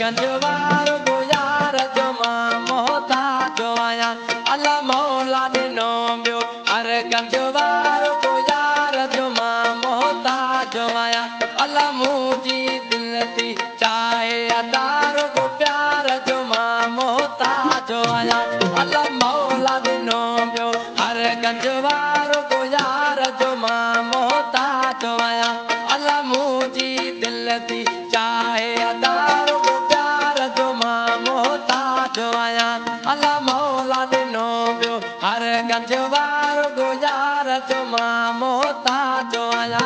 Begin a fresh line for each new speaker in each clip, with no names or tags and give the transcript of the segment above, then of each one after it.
गंजवार को यार जो मां मोहताज आया अल्लाह मौला दिनो बियो हर गंजवार को यार जो मां मोहताज आया अल्लाह मुझी दिल थी चाहे अदार को प्यार जो मां मोहताज आया अल्लाह मौला दिनो बियो हर गंजवार को यार जो मां मोहताज आया अल्लाह मुझी दिल थी चाहे अदार को प्यार जो मां मोहताज आया अल्लाह मौला दिनो बियो हर गंजवार को यार जो मां मोहताज आया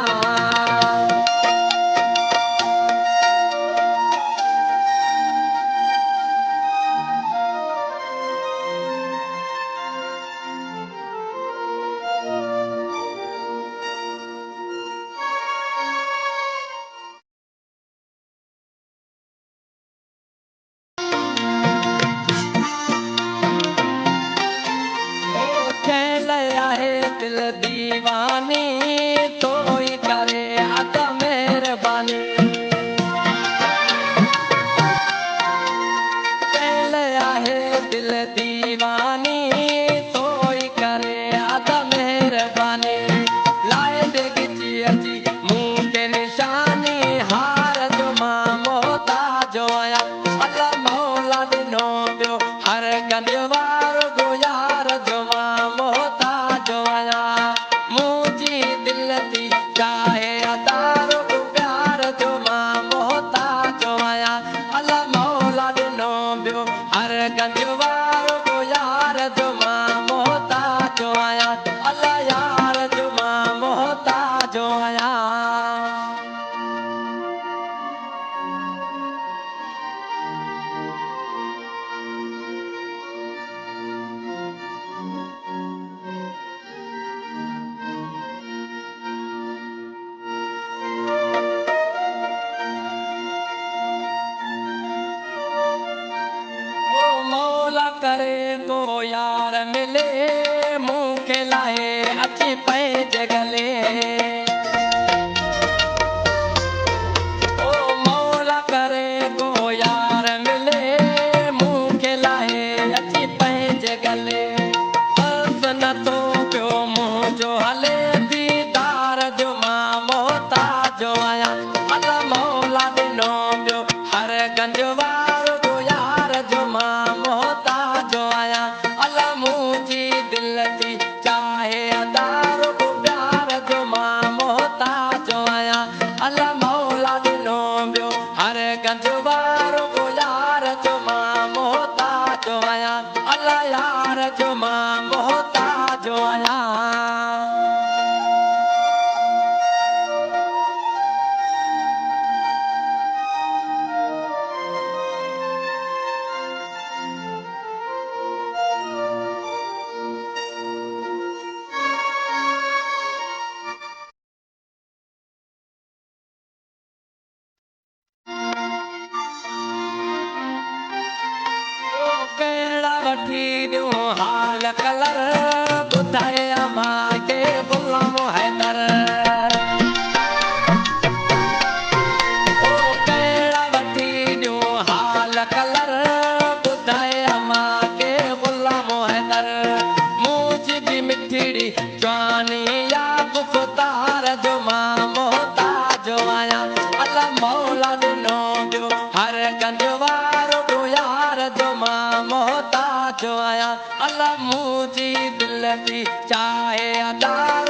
दिल दीवानी तो ही करे अदा मेहरबानी आहे दिल दीवानी तो ही करे अदा मेहरबानी लाए देगी अची मुंह के निशानी हार जो मां मोहताज आया अल्लाह मौला दिनो बियो हर गंजवार को यार जो मां मोहताज आया मुझी दिल थी चाहे अदार को प्यार जो मां मोहताज आया अल्लाह मौला दिनो बियो हर गंजवार को यार जो मां मोहताज आया अल्लाह यार जो मां मोहताज आया करे तो यार मिले मुंह के लाए अच्छी पैज गले ओ मौला करे को यार मिले मुंह के लाए अच्छी पैज गले बस न तो प्यो मुंह जो हले दीदार जो मां मोहताज आया अल्लाह मौला दिनो बियो हर गंजवार को यार जो मां मोहताज आया अल्लाह मुझी दिल थी चाहे अदार को प्यार जो मां मोहताज आया अल्लाह मौला दिनो बियो हर गंजवार को यार जो मां मोहताज आया अल्लाह यार जो मां मोहताज आया वठी ॾियूं हाल कलर ॿुधाए मां के गुलाम हैदर ओ कहिड़ा वठी ॾियूं हाल कलर ॿुधाए मां के गुलाम हैदर मुंहिंजी बि मिठड़ी जवानी या गुफ़्तार जो मां मोहताज आया अल्लाह मौला दिनो बियो हर गंजवार को यार जो मां मोहताज आया अल्लाह मुझी दिल थी चाहे अदार